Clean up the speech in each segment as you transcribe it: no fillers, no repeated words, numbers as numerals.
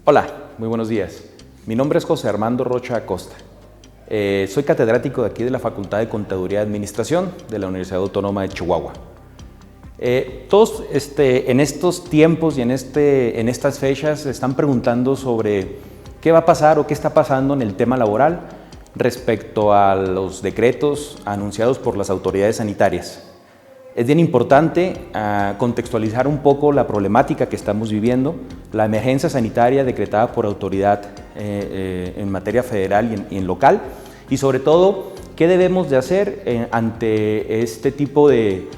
Hola, muy buenos días. Mi nombre es José Armando Rocha Acosta. Soy catedrático de aquí de la Facultad de Contaduría y Administración de la Universidad Autónoma de Chihuahua. Todos en estos tiempos y en estas fechas se están preguntando sobre qué va a pasar o qué está pasando en el tema laboral respecto a los decretos anunciados por las autoridades sanitarias. Es bien importante contextualizar un poco la problemática que estamos viviendo, la emergencia sanitaria decretada por autoridad en materia federal y en local, y sobre todo, qué debemos de hacer ante este tipo de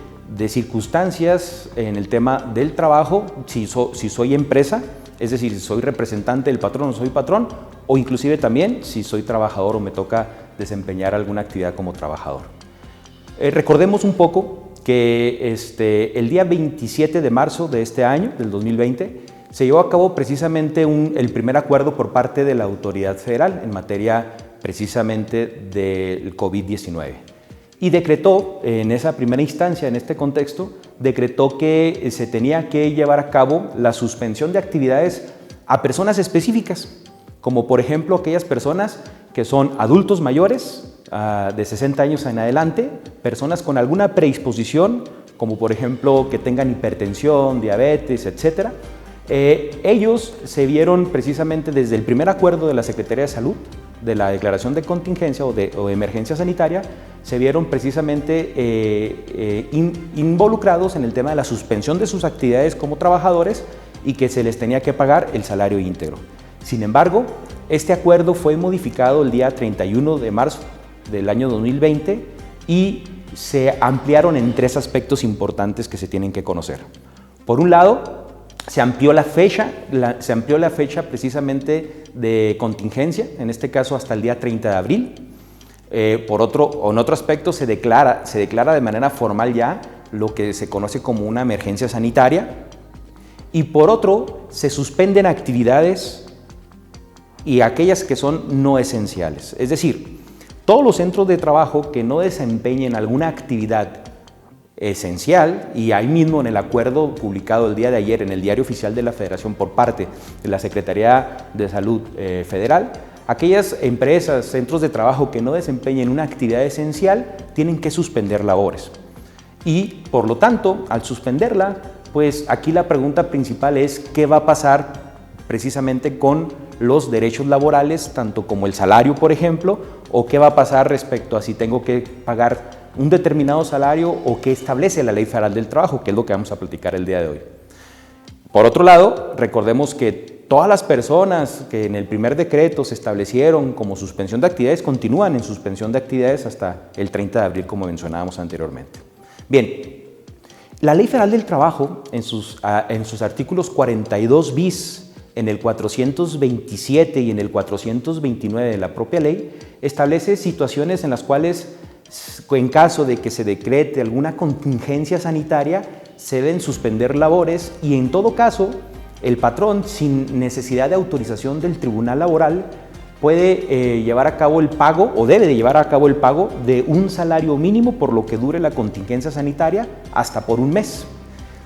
circunstancias en el tema del trabajo, si soy empresa, es decir, si soy representante del patrón o soy patrón, o inclusive también si soy trabajador o me toca desempeñar alguna actividad como trabajador. Recordemos un poco que el día 27 de marzo de este año, del 2020, se llevó a cabo precisamente el primer acuerdo por parte de la autoridad federal en materia precisamente del COVID-19. Y decretó, en esa primera instancia, en este contexto, decretó que se tenía que llevar a cabo la suspensión de actividades a personas específicas, como por ejemplo aquellas personas que son adultos mayores, de 60 años en adelante, personas con alguna predisposición, como por ejemplo que tengan hipertensión, diabetes, etc. Ellos se vieron precisamente desde el primer acuerdo de la Secretaría de Salud, de la declaración de contingencia o de emergencia sanitaria, se vieron precisamente involucrados en el tema de la suspensión de sus actividades como trabajadores y que se les tenía que pagar el salario íntegro. Sin embargo, este acuerdo fue modificado el día 31 de marzo del año 2020 y se ampliaron en tres aspectos importantes que se tienen que conocer. Por un lado, se amplió la fecha precisamente de contingencia, en este caso hasta el día 30 de abril. En otro aspecto, se declara de manera formal ya lo que se conoce como una emergencia sanitaria. Y por otro, se suspenden actividades y aquellas que son no esenciales. Es decir, todos los centros de trabajo que no desempeñen alguna actividad esencial, y ahí mismo en el acuerdo publicado el día de ayer en el Diario Oficial de la Federación por parte de la Secretaría de Salud Federal, aquellas empresas, centros de trabajo que no desempeñen una actividad esencial tienen que suspender labores. Y por lo tanto, al suspenderla, pues aquí la pregunta principal es ¿qué va a pasar precisamente con los derechos laborales, tanto como el salario, por ejemplo, o qué va a pasar respecto a si tengo que pagar un determinado salario o qué establece la Ley Federal del Trabajo, que es lo que vamos a platicar el día de hoy. Por otro lado, recordemos que todas las personas que en el primer decreto se establecieron como suspensión de actividades continúan en suspensión de actividades hasta el 30 de abril, como mencionábamos anteriormente. Bien, la Ley Federal del Trabajo, en sus artículos 42 bis, en el 427 y en el 429 de la propia ley, establece situaciones en las cuales, en caso de que se decrete alguna contingencia sanitaria, se deben suspender labores y en todo caso, el patrón, sin necesidad de autorización del Tribunal Laboral, puede llevar a cabo el pago o debe de llevar a cabo el pago de un salario mínimo por lo que dure la contingencia sanitaria hasta por un mes.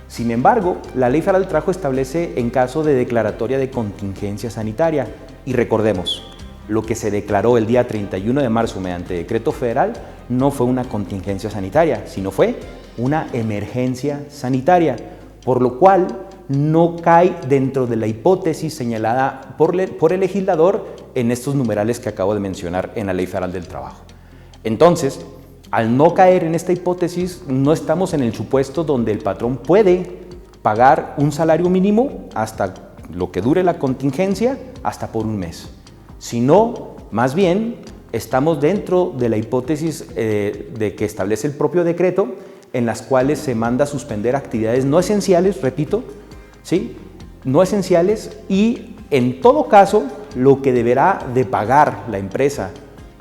Sin embargo, la Ley Federal del Trabajo establece en caso de declaratoria de contingencia sanitaria. Y recordemos, lo que se declaró el día 31 de marzo mediante decreto federal no fue una contingencia sanitaria, sino fue una emergencia sanitaria, por lo cual no cae dentro de la hipótesis señalada por el legislador en estos numerales que acabo de mencionar en la Ley Federal del Trabajo. Entonces, al no caer en esta hipótesis, no estamos en el supuesto donde el patrón puede pagar un salario mínimo hasta lo que dure la contingencia, hasta por un mes. Sino, más bien, estamos dentro de la hipótesis de que establece el propio decreto, en las cuales se manda a suspender actividades no esenciales, repito, ¿sí? No esenciales, y en todo caso, lo que deberá de pagar la empresa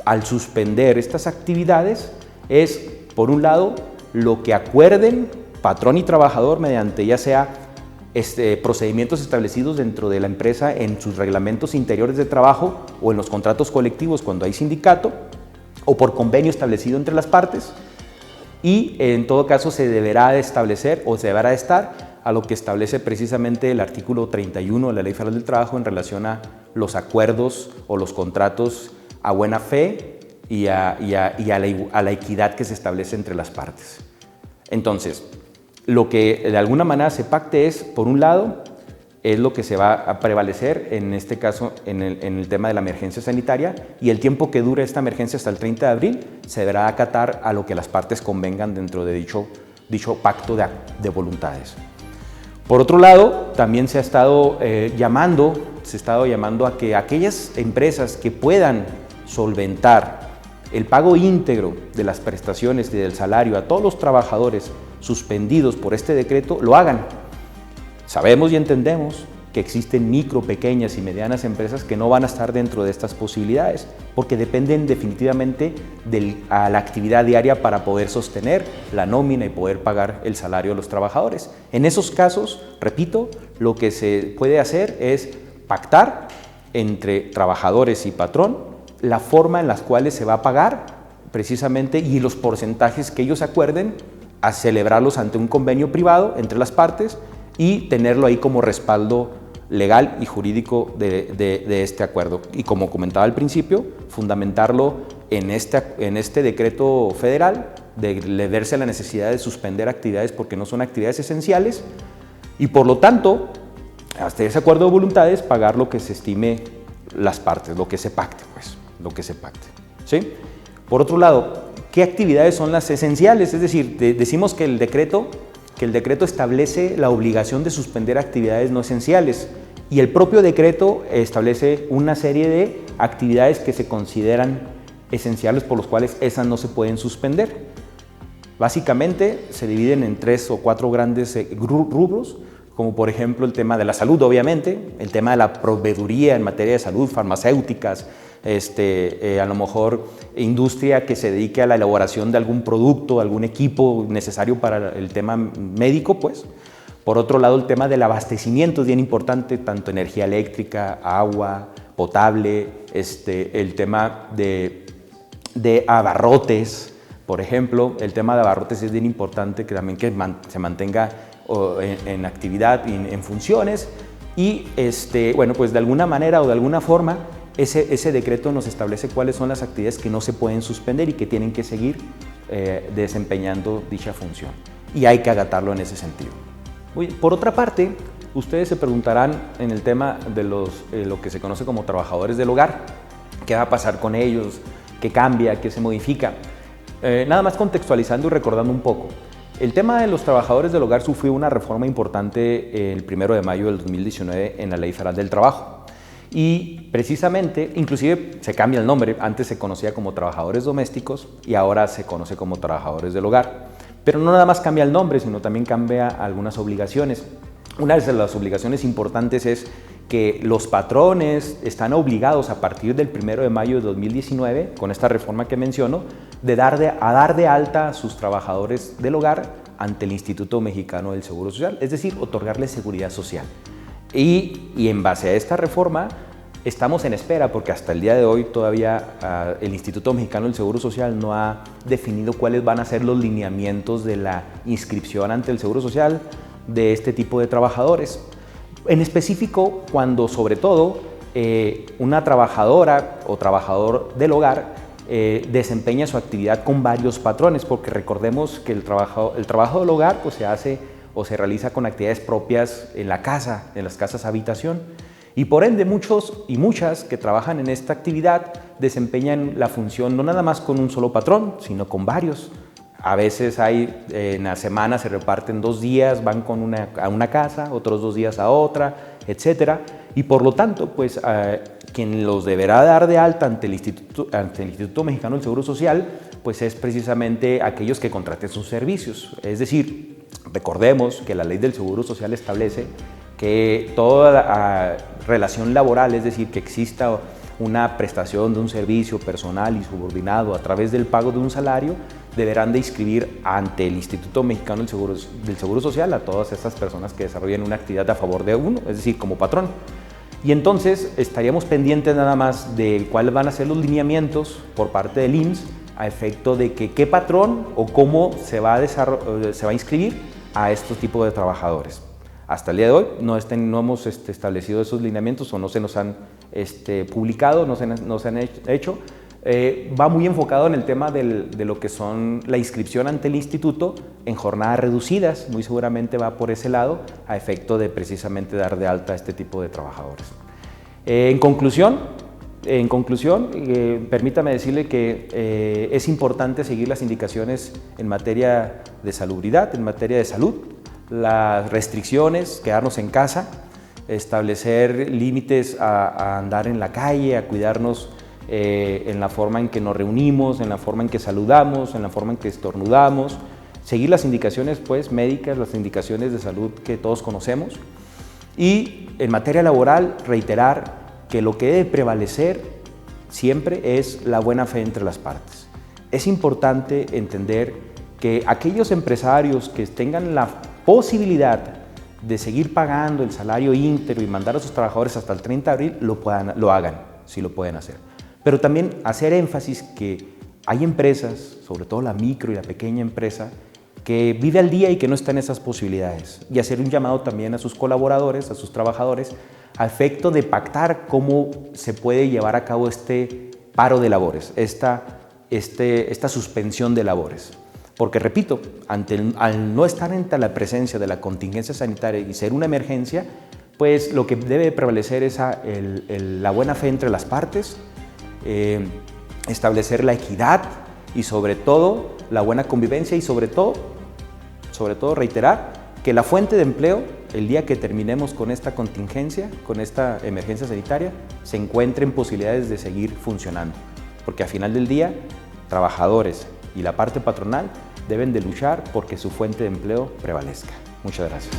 al suspender estas actividades es, por un lado, lo que acuerden patrón y trabajador mediante ya sea procedimientos establecidos dentro de la empresa en sus reglamentos interiores de trabajo o en los contratos colectivos cuando hay sindicato o por convenio establecido entre las partes, y en todo caso se deberá de establecer o se deberá de estar a lo que establece precisamente el artículo 31 de la Ley Federal del Trabajo en relación a los acuerdos o los contratos a buena fe y a la equidad que se establece entre las partes. Entonces, lo que de alguna manera se pacte es, por un lado, es lo que se va a prevalecer en este caso en el tema de la emergencia sanitaria, y el tiempo que dure esta emergencia hasta el 30 de abril se deberá acatar a lo que las partes convengan dentro de dicho pacto de voluntades. Por otro lado, también se ha estado llamando a que aquellas empresas que puedan solventar el pago íntegro de las prestaciones y del salario a todos los trabajadores suspendidos por este decreto lo hagan. Sabemos y entendemos que existen micro, pequeñas y medianas empresas que no van a estar dentro de estas posibilidades porque dependen definitivamente a la actividad diaria para poder sostener la nómina y poder pagar el salario de los trabajadores. En esos casos, repito, lo que se puede hacer es pactar entre trabajadores y patrón la forma en las cuales se va a pagar precisamente y los porcentajes que ellos acuerden, a celebrarlos ante un convenio privado entre las partes y tenerlo ahí como respaldo legal y jurídico de este acuerdo. Y como comentaba al principio, fundamentarlo en este decreto federal, de verse la necesidad de suspender actividades porque no son actividades esenciales y por lo tanto, hasta ese acuerdo de voluntades, pagar lo que se estime las partes, lo que se pacte, pues, lo que se pacte, ¿sí? Por otro lado, ¿qué actividades son las esenciales? Es decir, decimos que el decreto establece la obligación de suspender actividades no esenciales y el propio decreto establece una serie de actividades que se consideran esenciales por los cuales esas no se pueden suspender. Básicamente se dividen en 3 o 4 grandes rubros, como por ejemplo el tema de la salud, obviamente, el tema de la proveeduría en materia de salud, farmacéuticas, a lo mejor industria que se dedique a la elaboración de algún producto, algún equipo necesario para el tema médico, pues. Por otro lado, el tema del abastecimiento es bien importante, tanto energía eléctrica, agua potable, el tema de abarrotes, por ejemplo, el tema de abarrotes es bien importante que también se mantenga en actividad y en funciones y bueno, pues de alguna manera o de alguna forma ese decreto nos establece cuáles son las actividades que no se pueden suspender y que tienen que seguir desempeñando dicha función y hay que acatarlo en ese sentido. Por otra parte, ustedes se preguntarán en el tema de lo que se conoce como trabajadores del hogar, ¿qué va a pasar con ellos? ¿Qué cambia? ¿Qué se modifica? Nada más contextualizando y recordando un poco. El tema de los trabajadores del hogar sufrió una reforma importante el 1 de mayo del 2019 en la Ley Federal del Trabajo. Y precisamente, inclusive se cambia el nombre, antes se conocía como trabajadores domésticos y ahora se conoce como trabajadores del hogar. Pero no nada más cambia el nombre, sino también cambia algunas obligaciones. Una de las obligaciones importantes es que los patrones están obligados a partir del 1 de mayo de 2019, con esta reforma que menciono, a dar de alta a sus trabajadores del hogar ante el Instituto Mexicano del Seguro Social, es decir, otorgarles seguridad social. Y en base a esta reforma estamos en espera porque hasta el día de hoy todavía el Instituto Mexicano del Seguro Social no ha definido cuáles van a ser los lineamientos de la inscripción ante el Seguro Social de este tipo de trabajadores. En específico, cuando sobre todo una trabajadora o trabajador del hogar desempeña su actividad con varios patrones, porque recordemos que el trabajo del hogar pues, se hace o se realiza con actividades propias en la casa, en las casas habitación. Y por ende muchos y muchas que trabajan en esta actividad desempeñan la función no nada más con un solo patrón, sino con varios. A veces en la semana se reparten 2 días, van a una casa, otros 2 días a otra, etc. Y por lo tanto, pues quien los deberá dar de alta ante el Instituto Mexicano del Seguro Social, pues es precisamente aquellos que contraten sus servicios. Es decir, recordemos que la Ley del Seguro Social establece que toda relación laboral, es decir, que exista una prestación de un servicio personal y subordinado a través del pago de un salario, deberán de inscribir ante el Instituto Mexicano del Seguro Social a todas estas personas que desarrollen una actividad a favor de uno, es decir, como patrón. Y entonces estaríamos pendientes nada más de cuáles van a ser los lineamientos por parte del IMSS a efecto de que qué patrón o cómo se va a inscribir a estos tipos de trabajadores. Hasta el día de hoy no hemos establecido esos lineamientos o no se nos han publicado, no se han hecho. Va muy enfocado en el tema de lo que son la inscripción ante el instituto en jornadas reducidas, muy seguramente va por ese lado, a efecto de precisamente dar de alta a este tipo de trabajadores. En conclusión, permítame decirle que es importante seguir las indicaciones en materia de salubridad, en materia de salud, las restricciones, quedarnos en casa, establecer límites a andar en la calle, a cuidarnos en la forma en que nos reunimos, en la forma en que saludamos, en la forma en que estornudamos, seguir las indicaciones pues, médicas, las indicaciones de salud que todos conocemos. Y en materia laboral, reiterar que lo que debe prevalecer siempre es la buena fe entre las partes. Es importante entender que aquellos empresarios que tengan la posibilidad de seguir pagando el salario íntegro y mandar a sus trabajadores hasta el 30 de abril, lo hagan, si lo pueden hacer. Pero también hacer énfasis que hay empresas, sobre todo la micro y la pequeña empresa, que vive al día y que no está en esas posibilidades. Y hacer un llamado también a sus colaboradores, a sus trabajadores, a efecto de pactar cómo se puede llevar a cabo este paro de labores, esta suspensión de labores. Porque, repito, al no estar ante la presencia de la contingencia sanitaria y ser una emergencia, pues lo que debe prevalecer es la buena fe entre las partes, establecer la equidad y sobre todo la buena convivencia y sobre todo reiterar que la fuente de empleo, el día que terminemos con esta contingencia, con esta emergencia sanitaria, se encuentre en posibilidades de seguir funcionando. Porque al final del día, trabajadores y la parte patronal deben de luchar porque su fuente de empleo prevalezca. Muchas gracias.